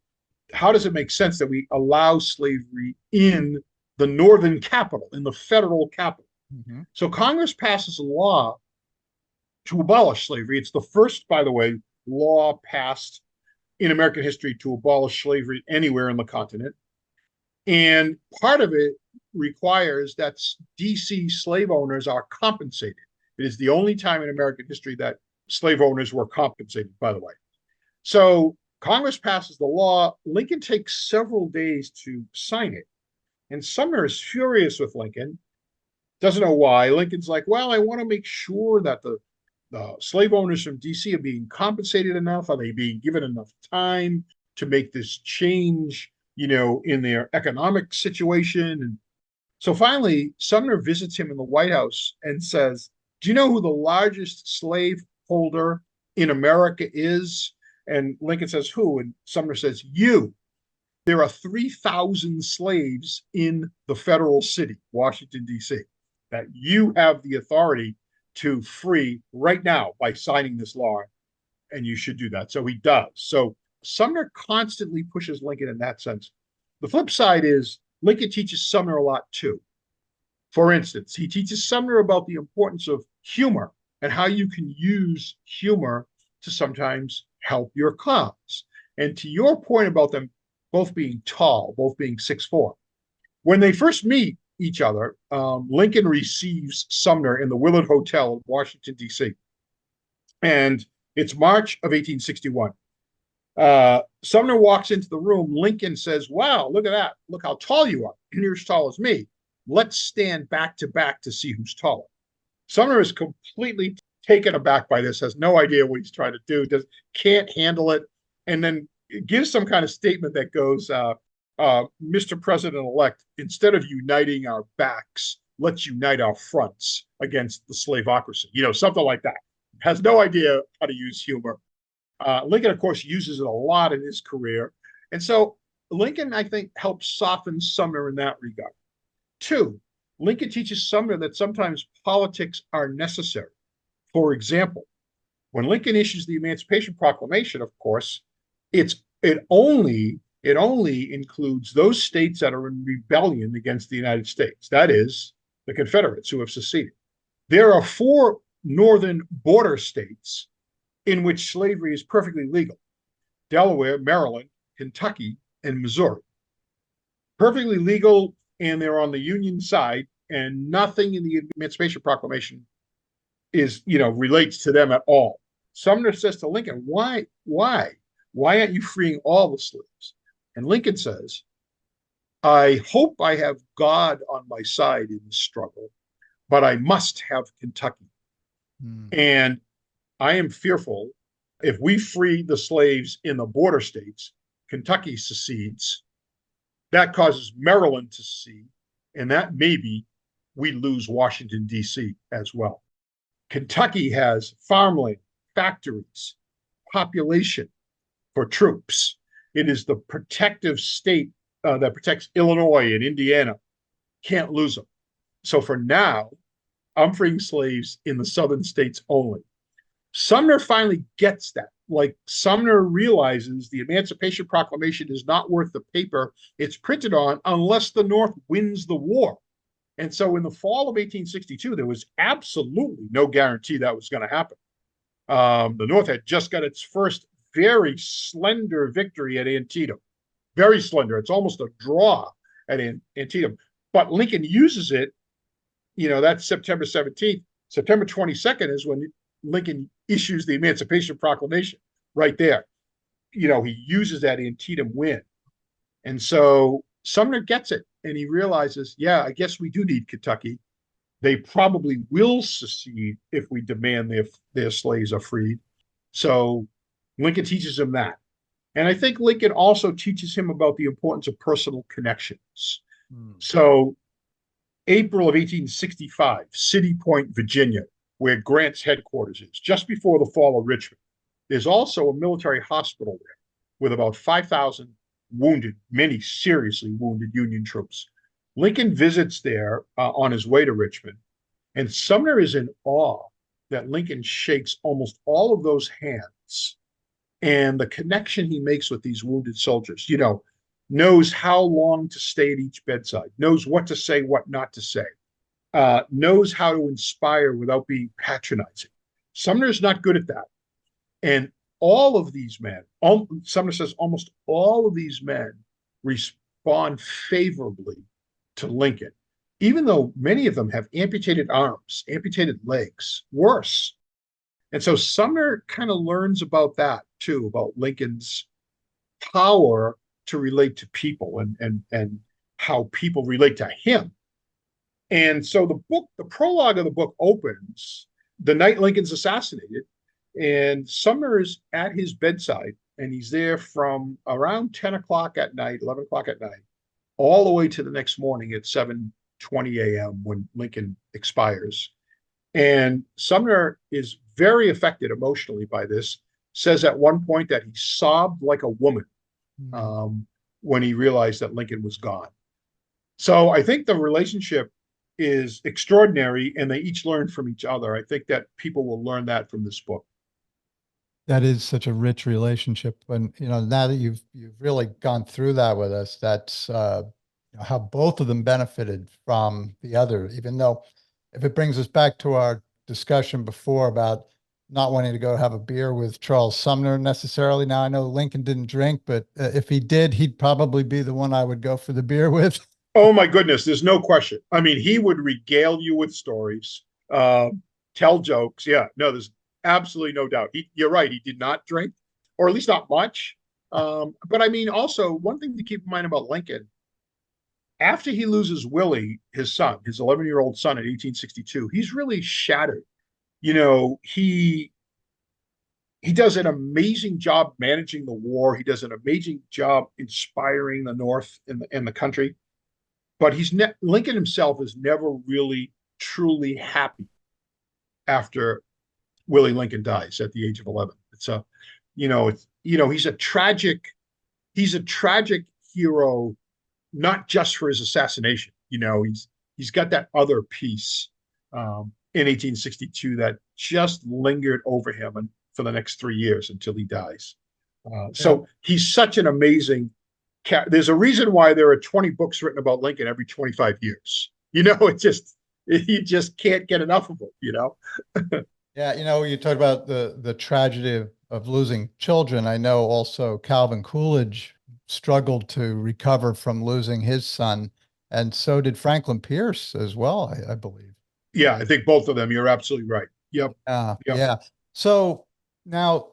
Speaker 2: How does it make sense that we allow slavery in the northern capital, in the federal capital? Mm-hmm. So Congress passes a law to abolish slavery. It's the first, by the way, law passed in American history to abolish slavery anywhere in the continent. And part of it requires that DC slave owners are compensated. It is the only time in American history that slave owners were compensated, by the way. So Congress passes the law. Lincoln takes several days to sign it. And Sumner is furious with Lincoln, doesn't know why. Lincoln's like, well, I want to make sure that the slave owners from DC are being compensated enough. Are they being given enough time to make this change, in their economic situation? And so finally, Sumner visits him in the White House and says, do you know who the largest slave holder in America is? And Lincoln says, who? And Sumner says, you. There are 3,000 slaves in the federal city, Washington, D.C., that you have the authority to free right now by signing this law, and you should do that. So he does. So Sumner constantly pushes Lincoln in that sense. The flip side is Lincoln teaches Sumner a lot too. For instance, he teaches Sumner about the importance of humor and how you can use humor to sometimes help your cause. And to your point about them both being tall, both being 6'4", when they first meet each other, Lincoln receives Sumner in the Willard Hotel in Washington, D.C. And it's March of 1861. Sumner walks into the room. Lincoln says, wow, look at that. Look how tall you are. You're as tall as me. Let's stand back to back to see who's taller. Sumner is completely taken aback by this, has no idea what he's trying to do, can't handle it, and then gives some kind of statement that goes, Mr. President-elect, instead of uniting our backs, let's unite our fronts against the slaveocracy. Something like that. Has no idea how to use humor. Lincoln, of course, uses it a lot in his career. And so Lincoln, I think, helps soften Sumner in that regard. Two, Lincoln teaches Sumner that sometimes politics are necessary. For example, when Lincoln issues the Emancipation Proclamation, of course, it only includes those states that are in rebellion against the United States. That is, the Confederates who have seceded. There are 4 northern border states in which slavery is perfectly legal: Delaware, Maryland, Kentucky, and Missouri. Perfectly legal, and they're on the Union side, and nothing in the Emancipation Proclamation relates to them at all. Sumner says to Lincoln, why aren't you freeing all the slaves? And Lincoln says, I hope I have God on my side in this struggle, but I must have Kentucky. And I am fearful if we free the slaves in the border states, Kentucky secedes, that causes Maryland to secede, and that maybe we lose Washington, D.C. as well. Kentucky has farmland, factories, population for troops. It is the protective state that protects Illinois and Indiana. Can't lose them. So for now, I'm freeing slaves in the southern states only. Sumner finally gets that. Like, Sumner realizes the Emancipation Proclamation is not worth the paper it's printed on unless the North wins the war. And so in the fall of 1862, there was absolutely no guarantee that was going to happen. The North had just got its first very slender victory at Antietam. Very slender. It's almost a draw at Antietam. But Lincoln uses it, that's September 17th. September 22nd is when Lincoln issues the Emancipation Proclamation right there. He uses that Antietam win. And so Sumner gets it, and he realizes, yeah, I guess we do need Kentucky. They probably will secede if we demand their slaves are freed. So Lincoln teaches him that. And I think Lincoln also teaches him about the importance of personal connections. So April of 1865, City Point, Virginia, where Grant's headquarters is, just before the fall of Richmond. There's also a military hospital there with about 5,000 wounded, many seriously wounded Union troops. Lincoln visits there on his way to Richmond, and Sumner is in awe that Lincoln shakes almost all of those hands, and the connection he makes with these wounded soldiers, knows how long to stay at each bedside, knows what to say, what not to say, knows how to inspire without being patronizing. Sumner's not good at that. And all of these men, Sumner says almost all of these men respond favorably to Lincoln, even though many of them have amputated arms, amputated legs, worse. And so Sumner kind of learns about that too, about Lincoln's power to relate to people and how people relate to him. And so the prologue of the book opens the night Lincoln's assassinated, and Sumner is at his bedside, and he's there from around 10 o'clock at night, 11 o'clock at night, all the way to the next morning at 7:20 a.m. when Lincoln expires. And Sumner is very affected emotionally by this, says at one point that he sobbed like a woman when he realized that Lincoln was gone. So I think the relationship is extraordinary, and they each learn from each other. I think that people will learn that from this book.
Speaker 1: That is such a rich relationship. And, now that you've really gone through that with us, that's how both of them benefited from the other, even though if it brings us back to our discussion before about not wanting to go have a beer with Charles Sumner necessarily. Now, I know Lincoln didn't drink, but if he did, he'd probably be the one I would go for the beer with.
Speaker 2: Oh my goodness, there's no question. I mean, he would regale you with stories, tell jokes. Yeah, no, there's absolutely no doubt. You're right. He did not drink, or at least not much. But I mean, also one thing to keep in mind about Lincoln, after he loses Willie, his son, his 11-year-old son in 1862, he's really shattered. He does an amazing job managing the war. He does an amazing job inspiring the North and the country. But Lincoln himself is never really truly happy after Willie Lincoln dies at the age of 11. He's a tragic hero, not just for his assassination. He's got that other piece in 1862 that just lingered over him and for the next 3 years until he dies. So he's such an amazing. There's a reason why there are 20 books written about Lincoln every 25 years. You just can't get enough of him.
Speaker 1: Yeah, you talk about the tragedy of losing children. I know also Calvin Coolidge struggled to recover from losing his son, and so did Franklin Pierce as well, I believe.
Speaker 2: Yeah, I think both of them. You're absolutely right. Yep.
Speaker 1: Yeah. So now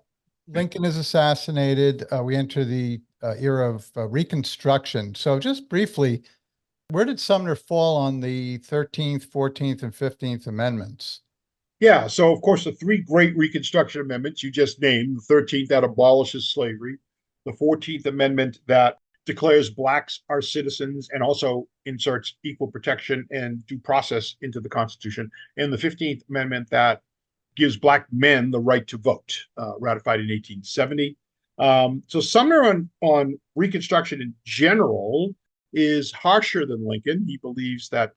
Speaker 1: Lincoln is assassinated. We enter the era of Reconstruction. So just briefly, where did Sumner fall on the 13th, 14th, and 15th Amendments?
Speaker 2: Yeah, so of course, the three great Reconstruction amendments you just named, the 13th that abolishes slavery, the 14th Amendment that declares blacks are citizens and also inserts equal protection and due process into the Constitution, and the 15th Amendment that gives black men the right to vote, ratified in 1870. So Sumner on Reconstruction in general is harsher than Lincoln. He believes that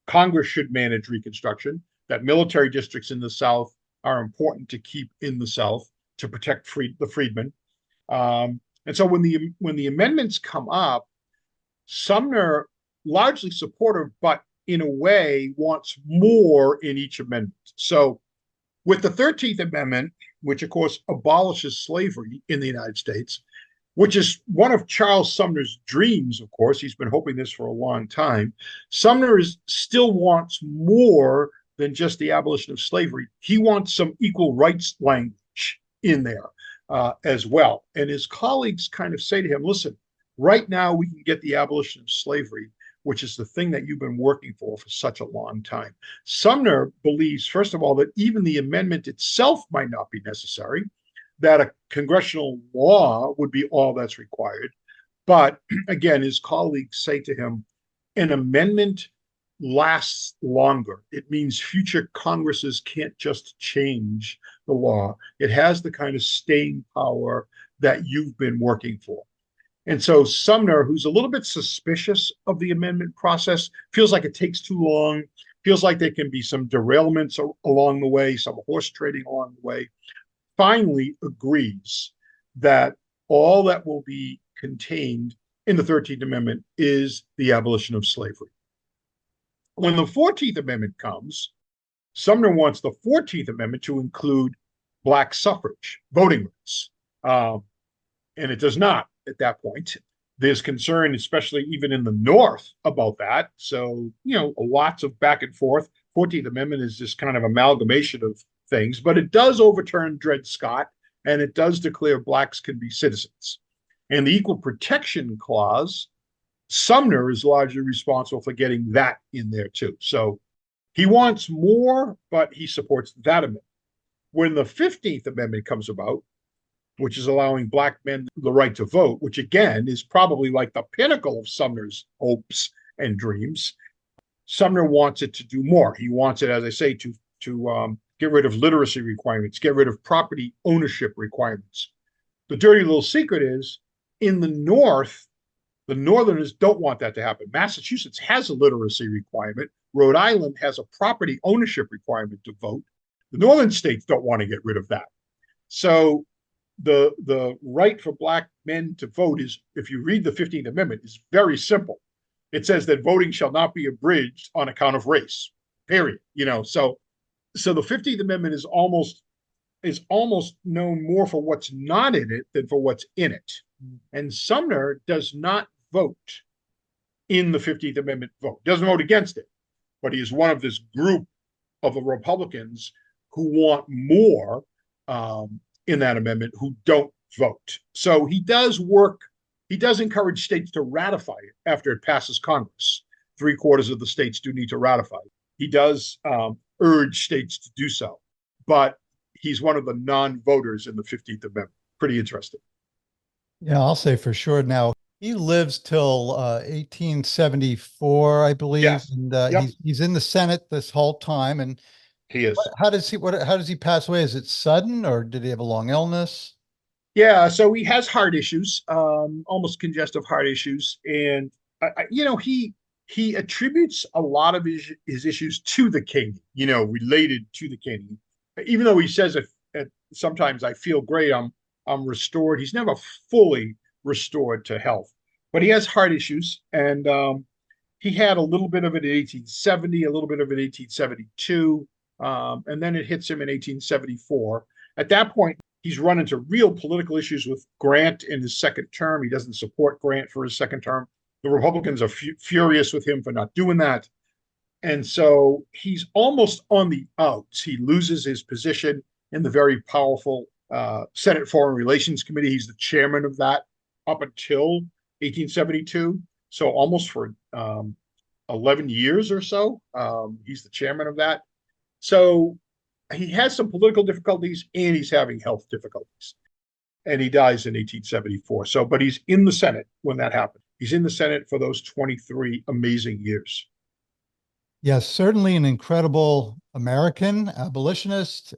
Speaker 2: Congress should manage Reconstruction, that military districts in the South are important to keep in the South to protect the freedmen. And so when the amendments come up, Sumner largely supportive, but in a way wants more in each amendment. So with the 13th Amendment, which of course abolishes slavery in the United States, which is one of Charles Sumner's dreams, of course, he's been hoping this for a long time. Sumner still wants more than just the abolition of slavery. He wants some equal rights language in there as well. And his colleagues kind of say to him, listen, right now we can get the abolition of slavery, which is the thing that you've been working for such a long time. Sumner believes, first of all, that even the amendment itself might not be necessary, that a congressional law would be all that's required. But again, his colleagues say to him, an amendment lasts longer. It means future Congresses can't just change the law. It has the kind of staying power that you've been working for. And so Sumner, who's a little bit suspicious of the amendment process, feels like it takes too long, feels like there can be some derailments along the way, some horse trading along the way, finally agrees that all that will be contained in the 13th Amendment is the abolition of slavery. When the 14th Amendment comes, Sumner wants the 14th Amendment to include black suffrage, voting rights. And it does not at that point. There's concern, especially even in the North, about that. So, lots of back and forth. 14th Amendment is this kind of amalgamation of things, but it does overturn Dred Scott, and it does declare blacks can be citizens. And the Equal Protection Clause, Sumner is largely responsible for getting that in there too. So he wants more, but he supports that amendment. When the 15th Amendment comes about, which is allowing black men the right to vote, which again is probably like the pinnacle of Sumner's hopes and dreams, Sumner wants it to do more. He wants it, as I say, to get rid of literacy requirements, get rid of property ownership requirements. The dirty little secret is, in the North, the Northerners don't want that to happen. Massachusetts has a literacy requirement. Rhode Island has a property ownership requirement to vote. The Northern states don't want to get rid of that. So the right for black men to vote is, if you read the 15th Amendment, is very simple. It says that voting shall not be abridged on account of race, period. So the 15th Amendment is almost known more for what's not in it than for what's in it. And Sumner does not vote in the 15th Amendment vote, doesn't vote against it, but he is one of this group of the Republicans who want more in that amendment, who don't vote. So he does encourage states to ratify it after it passes Congress. 3/4 of the states do need to ratify it. He does urge states to do so, but he's one of the non-voters in the 15th Amendment. Pretty interesting.
Speaker 1: Yeah, I'll say for sure. Now, he lives till 1874, I believe.
Speaker 2: Yes.
Speaker 1: And
Speaker 2: Yep.
Speaker 1: he's in the Senate this whole time. And
Speaker 2: He is.
Speaker 1: how does he pass away? Is it sudden, or did he have a long illness?
Speaker 2: Yeah, so he has heart issues, almost congestive heart issues, and he attributes a lot of his issues to the king, related to the king. Even though he says sometimes I feel great, I'm restored. He's never fully restored to health, but he has heart issues, and he had a little bit of it in 1870, a little bit of it in 1872, and then it hits him in 1874. At that point, he's run into real political issues with Grant in his second term. He doesn't support Grant for his second term. The Republicans are furious with him for not doing that. And so he's almost on the outs. He loses his position in the very powerful Senate Foreign Relations Committee. He's the chairman of that up until 1872. So almost for 11 years or so, he's the chairman of that. So he has some political difficulties and he's having health difficulties. And he dies in 1874. So, but he's in the Senate when that happened. He's in the Senate for those 23 amazing years.
Speaker 1: Yes, certainly an incredible American abolitionist.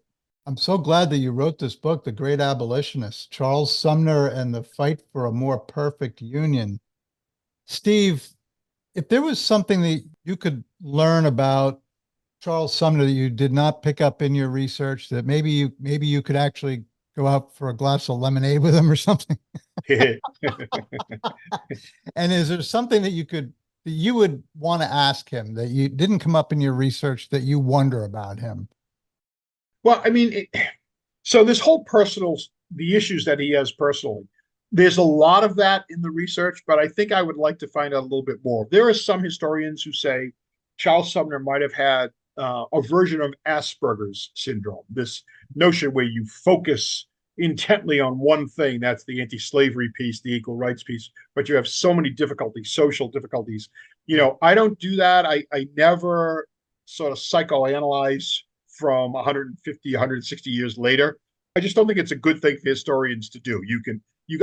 Speaker 1: I'm so glad that you wrote this book, The Great Abolitionist, Charles Sumner and the Fight for a More Perfect Union. Steve, if there was something that you could learn about Charles Sumner that you did not pick up in your research, that maybe you could actually go out for a glass of lemonade with him or something. And is there something that you would want to ask him that you didn't come up in your research that you wonder about him?
Speaker 2: Well, I mean, so this whole the issues that he has personally, there's a lot of that in the research, but I think I would like to find out a little bit more. There are some historians who say Charles Sumner might have had a version of Asperger's syndrome, this notion where you focus intently on one thing. That's the anti-slavery piece, the equal rights piece, but you have so many difficulties, social difficulties. I don't do that. I never sort of psychoanalyze from 150, 160 years later. I just don't think it's a good thing for historians to do.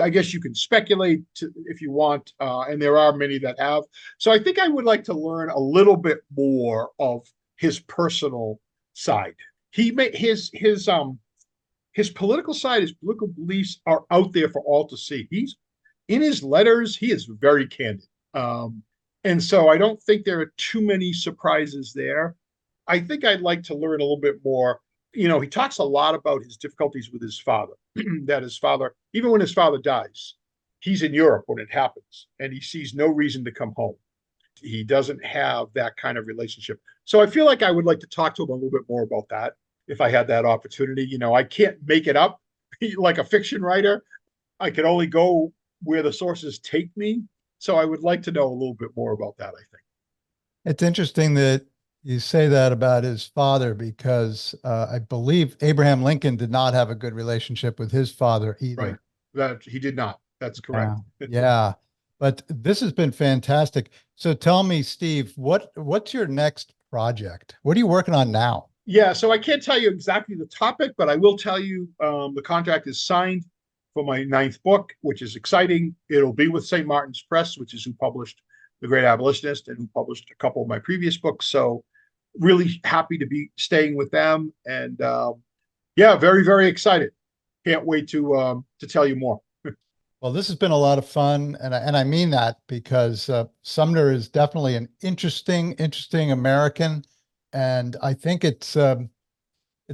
Speaker 2: I guess you can speculate if you want, and there are many that have. So I think I would like to learn a little bit more of his personal side. His political side, his political beliefs are out there for all to see. He's in his letters, he is very candid. And so I don't think there are too many surprises there. I think I'd like to learn a little bit more. He talks a lot about his difficulties with his father, that his father, even when his father dies, he's in Europe when it happens, and he sees no reason to come home. He doesn't have that kind of relationship. So I feel like I would like to talk to him a little bit more about that if I had that opportunity. I can't make it up like a fiction writer. I can only go where the sources take me. So I would like to know a little bit more about that, I think.
Speaker 1: It's interesting that you say that about his father because I believe Abraham Lincoln did not have a good relationship with his father either.
Speaker 2: Right. That he did not. That's correct.
Speaker 1: Yeah. But this has been fantastic. So tell me, Steve, what's your next project? What are you working on now?
Speaker 2: Yeah, so I can't tell you exactly the topic, but I will tell you the contract is signed for my 9th book, which is exciting. It'll be with St. Martin's Press, which is who published The Great Abolitionist and who published a couple of my previous books. So really happy to be staying with them. And yeah, very, very excited. Can't wait to tell you more.
Speaker 1: Well, this has been a lot of fun, and I mean that because Sumner is definitely an interesting American, and I think it's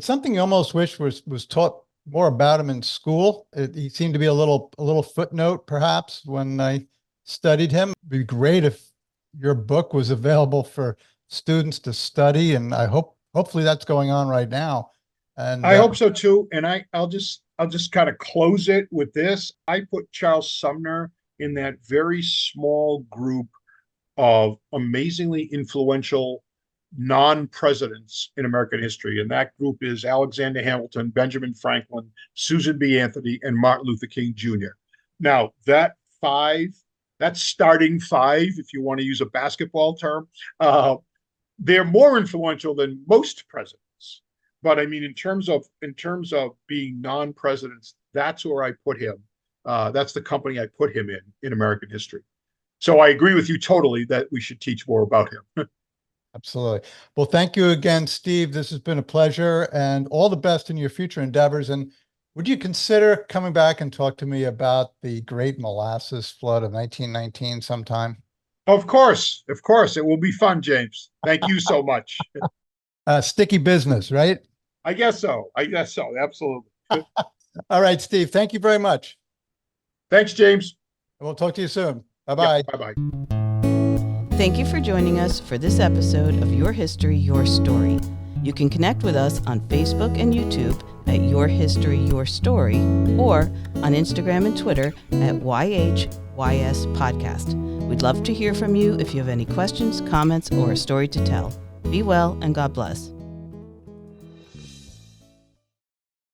Speaker 1: something you almost wish was taught more about him in school. He seemed to be a little footnote, perhaps, when I studied him. It'd be great if your book was available for students to study, and hopefully that's going on right now. And
Speaker 2: I hope so too. And I'll just kind of close it with this. I put Charles Sumner in that very small group of amazingly influential non-presidents in American history. And that group is Alexander Hamilton, Benjamin Franklin, Susan B. Anthony, and Martin Luther King Jr. Now, that starting five, if you want to use a basketball term, they're more influential than most presidents. But I mean, in terms of being non-presidents, that's where I put him. That's the company I put him in American history. So I agree with you totally that we should teach more about him.
Speaker 1: Absolutely. Well, thank you again, Steve. This has been a pleasure, and all the best in your future endeavors. And would you consider coming back and talk to me about the Great Molasses Flood of 1919 sometime?
Speaker 2: Of course. It will be fun, James. Thank you so much.
Speaker 1: Sticky business, right?
Speaker 2: I guess so. Absolutely.
Speaker 1: All right, Steve. Thank you very much.
Speaker 2: Thanks, James.
Speaker 1: We'll talk to you soon. Bye-bye.
Speaker 2: Yeah, bye-bye.
Speaker 3: Thank you for joining us for this episode of Your History, Your Story. You can connect with us on Facebook and YouTube at Your History, Your Story, or on Instagram and Twitter at YHYS Podcast. We'd love to hear from you if you have any questions, comments, or a story to tell. Be well and God bless.